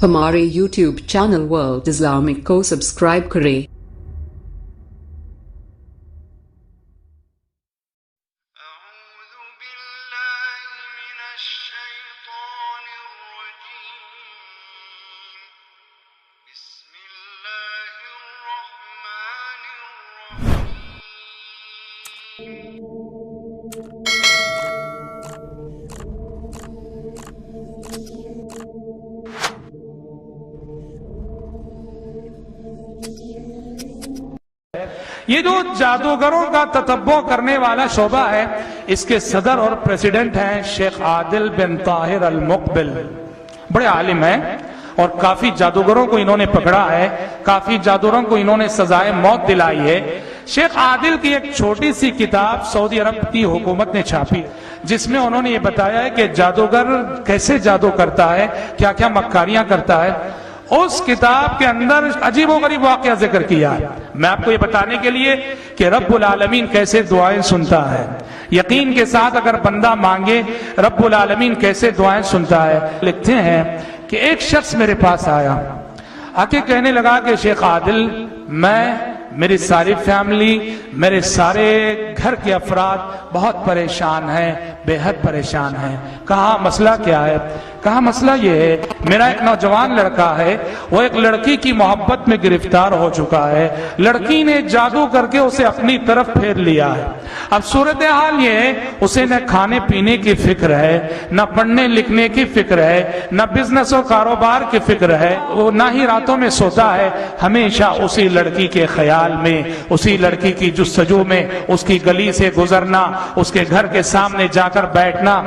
ہمارے YouTube channel world Islamic کو subscribe کریں۔ یہ جو جادوگروں کا تتبع کرنے والا شعبہ ہے، اس کے صدر اور پریزیڈنٹ ہیں شیخ عادل بن طاہر المقبل، بڑے عالم ہیں اور کافی جادوگروں کو انہوں نے پکڑا ہے، کافی جادوگروں کو انہوں نے سزائے موت دلائی ہے۔ شیخ عادل کی ایک چھوٹی سی کتاب سعودی عرب کی حکومت نے چھاپی، جس میں انہوں نے یہ بتایا ہے کہ جادوگر کیسے جادو کرتا ہے، کیا کیا مکاریاں کرتا ہے۔ اس کتاب کے اندر عجیب و غریب واقعہ ذکر کیا ہے، میں آپ کو یہ بتانے کے لیے کہ رب العالمین کیسے دعائیں سنتا ہے، یقین کے ساتھ اگر بندہ مانگے رب العالمین کیسے دعائیں سنتا ہے۔ لکھتے ہیں کہ ایک شخص میرے پاس آیا، آ کے کہنے لگا کہ شیخ عادل، میری ساری فیملی، میرے سارے گھر کے افراد بہت پریشان ہیں، بے حد پریشان ہیں۔ کہا مسئلہ کیا ہے؟ کہا مسئلہ یہ ہے، میرا ایک نوجوان لڑکا ہے، وہ ایک لڑکی کی محبت میں گرفتار ہو چکا ہے، لڑکی نے جادو کر کے اسے اپنی طرف پھیر لیا ہے۔ اب صورتحال یہ ہے، اسے نہ کھانے پینے کی فکر ہے، نہ پڑھنے لکھنے کی فکر ہے، نہ بزنس و کاروبار کی فکر ہے، وہ نہ ہی راتوں میں سوتا ہے، ہمیشہ اسی لڑکی کے خیال میں، اسی لڑکی کی جستجو میں، اس کی گلی سے گزرنا، اس کے گھر کے سامنے جا کر بیٹھنا۔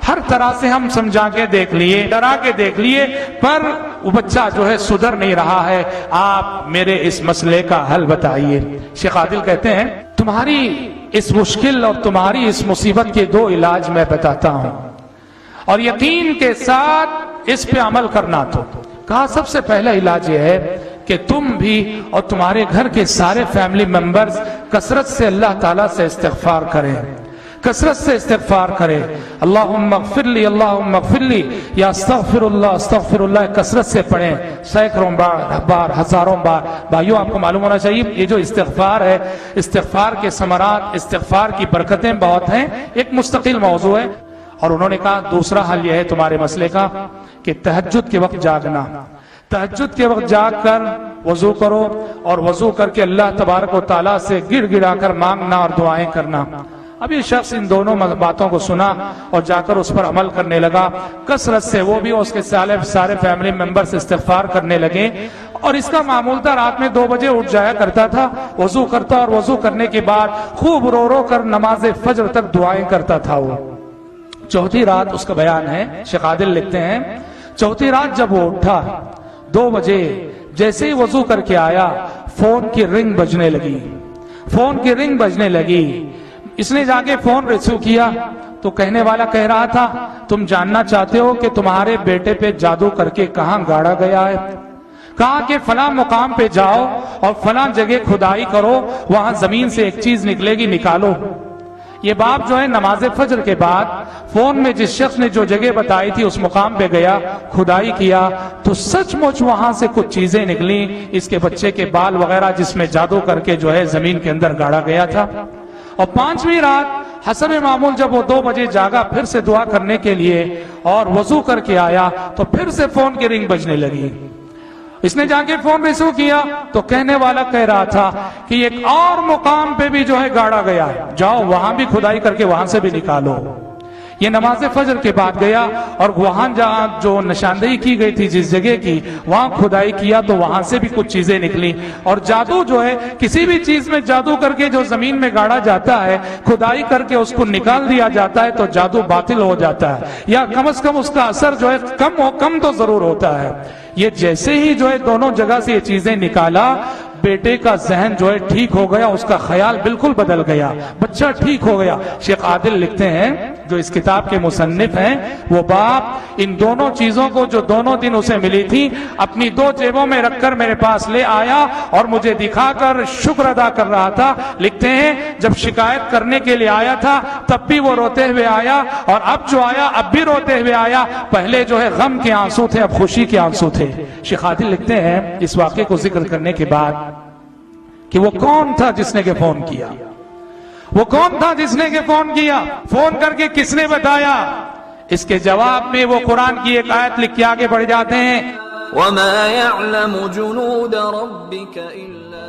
ہر طرح سے ہم سمجھا کے دیکھ لیے، ڈرا کے دیکھ لیے، پر وہ بچہ جو ہے سدھر نہیں رہا ہے۔ آپ میرے اس مسئلے کا حل بتائیے۔ شیخ عادل کہتے ہیں تمہاری اس مشکل اور تمہاری اس مصیبت کے دو علاج میں بتاتا ہوں، اور یقین کے ساتھ اس پہ عمل کرنا۔ تو کہا سب سے پہلا علاج یہ ہے کہ تم بھی اور تمہارے گھر کے سارے فیملی ممبرز کثرت سے اللہ تعالیٰ سے استغفار کریں، کثرت سے استغفار کریں۔ اللہم اغفر لی، اللہم اغفر لی، یا استغفر اللہ کثرت سے پڑھیں، سینکڑوں بار، ہزاروں بار۔ بھائیوں، آپ کو معلوم ہونا چاہیے یہ جو استغفار ہے، استغفار کے ثمرات، استغفار کی برکتیں بہت ہیں، ایک مستقل موضوع ہے۔ اور انہوں نے کہا دوسرا حل یہ ہے تمہارے مسئلے کا کہ تہجد کے وقت جاگنا، تہجد کے وقت جاگ کر وضو کرو، اور وضو کر کے اللہ تبارک و تعالیٰ سے گڑ گڑا کر مانگنا اور دعائیں کرنا۔ اب یہ شخص ان دونوں باتوں کو سنا اور جا کر اس پر عمل کرنے لگا، کثرت سے وہ بھی اس کے سارے فیملی ممبر سے استغفار کرنے لگے۔ اور اس کا معمول تھا رات میں 2 بجے اٹھ جایا کرتا تھا، وضو کرتا اور وضو کرنے کے بعد خوب رو رو کر نماز فجر تک دعائیں کرتا تھا وہ۔ چوتھی رات اس کا بیان ہے، شیخ عادل لکھتے ہیں چوتھی رات جب وہ اٹھا 2 بجے، جیسے ہی وضو کر کے آیا، فون کی رنگ بجنے لگی، فون کی رنگ بجنے لگی۔ اس نے جا کے فون ریسیو کیا تو کہنے والا کہہ رہا تھا تم جاننا چاہتے ہو کہ تمہارے بیٹے پہ جادو کر کے کہاں گاڑا گیا ہے؟ کہا کہ فلاں مقام پہ جاؤ اور فلاں جگہ کھدائی کرو، وہاں زمین سے ایک چیز نکلے گی، نکالو۔ یہ باپ جو ہے نماز فجر کے بعد فون میں جس شخص نے جو جگہ بتائی تھی اس مقام پہ گیا، کھدائی کیا تو سچ مچ وہاں سے کچھ چیزیں نکلیں، اس کے بچے کے بال وغیرہ جس میں جادو کر کے جو ہے زمین کے اندر گاڑا گیا تھا۔ اور 5ویں رات حسب معمول جب وہ 2 بجے جاگا پھر سے دعا کرنے کے لیے اور وضو کر کے آیا تو پھر سے فون کی رنگ بجنے لگی۔ اس نے جا کے فون ریسیو کیا تو کہنے والا کہہ رہا تھا کہ ایک اور مقام پہ بھی جو ہے گاڑا گیا ہے، جاؤ وہاں بھی کھدائی کر کے وہاں سے بھی نکالو۔ یہ نماز فجر کے بعد گیا اور وہاں جہاں جو نشاندہی کی گئی تھی جس جگہ کی، وہاں کھدائی کیا تو وہاں سے بھی کچھ چیزیں نکلی۔ اور جادو جو ہے کسی بھی چیز میں جادو کر کے جو زمین میں گاڑا جاتا ہے، کھدائی کر کے اس کو نکال دیا جاتا ہے تو جادو باطل ہو جاتا ہے، یا کم از کم اس کا اثر جو ہے کم تو ضرور ہوتا ہے۔ یہ جیسے ہی جو ہے دونوں جگہ سے یہ چیزیں نکالا، بیٹے کا ذہن جو ہے ٹھیک ہو گیا، اس کا خیال بالکل بدل گیا، بچہ ٹھیک ہو گیا۔ شیخ عادل لکھتے ہیں جو اس کتاب کے مصنف ہیں، وہ باپ ان دونوں چیزوں کو جو دونوں دن اسے ملی تھی اپنی 2 جیبوں میں رکھ کر میرے پاس لے آیا اور مجھے دکھا کر شکر ادا کر رہا تھا۔ لکھتے ہیں جب شکایت کرنے کے لیے آیا تھا تب بھی وہ روتے ہوئے آیا، اور اب جو آیا اب بھی روتے ہوئے آیا۔ پہلے جو ہے غم کے آنسو تھے، اب خوشی کے آنسو تھے۔ شیخ عادل لکھتے ہیں اس واقعے کو ذکر کرنے کے بعد کہ وہ کون تھا جس نے کہ فون کیا، وہ کون تھا جس نے کہ فون کیا، فون کر کے کس نے بتایا؟ اس کے جواب میں وہ قرآن کی ایک آیت لکھ کے آگے بڑھ جاتے ہیں، وَمَا يَعْلَمُ جُنُودَ رَبِّكَ إِلَّا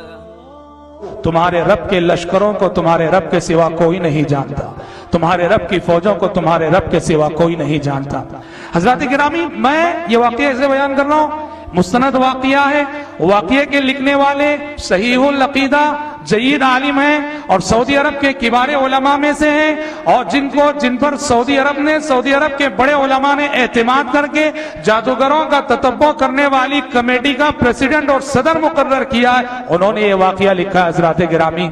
تمہارے رب کے لشکروں کو تمہارے رب کے سوا کوئی نہیں جانتا، تمہارے رب کی فوجوں کو تمہارے رب کے سوا کوئی نہیں جانتا۔ حضرات گرامی، میں یہ واقعہ ایسے بیان کر رہا ہوں، مستند واقعہ ہے، واقعے کے لکھنے والے صحیح العقیدہ جید عالم ہیں اور سعودی عرب کے کبار علماء میں سے ہیں، اور جن پر سعودی عرب کے بڑے علماء نے اعتماد کر کے جادوگروں کا تتبع کرنے والی کمیٹی کا پریزیڈنٹ اور صدر مقرر کیا ہے، انہوں نے یہ واقعہ لکھا ہے۔ حضرات گرامی،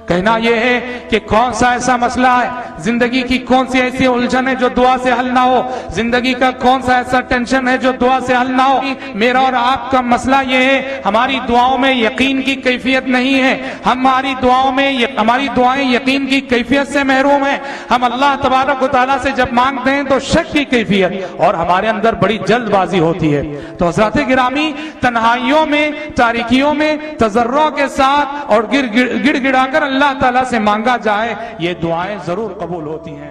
کہنا یہ ہے کہ کون سا ایسا مسئلہ ہے، زندگی کی کون سی ایسی الجھن ہے جو دعا سے حل نہ ہو، زندگی کا کون سا ایسا ٹینشن ہے جو دعا سے حل نہ ہو۔ میرا اور آپ کا مسئلہ یہ ہے، ہماری دعاؤں میں یقین کی کیفیت نہیں ہے، ہماری دعائیں یقین کی کیفیت سے محروم ہیں۔ ہم اللہ تبارک و تعالیٰ سے جب مانگتے ہیں تو شک کی کیفیت اور ہمارے اندر بڑی جلد بازی ہوتی ہے۔ تو حضرات گرامی، تنہائیوں میں، تاریکیوں میں تضرع کے ساتھ اور گڑ گڑا کر اللہ تعالیٰ سے مانگا جائے، یہ دعائیں ضرور قبول ہوتی ہیں۔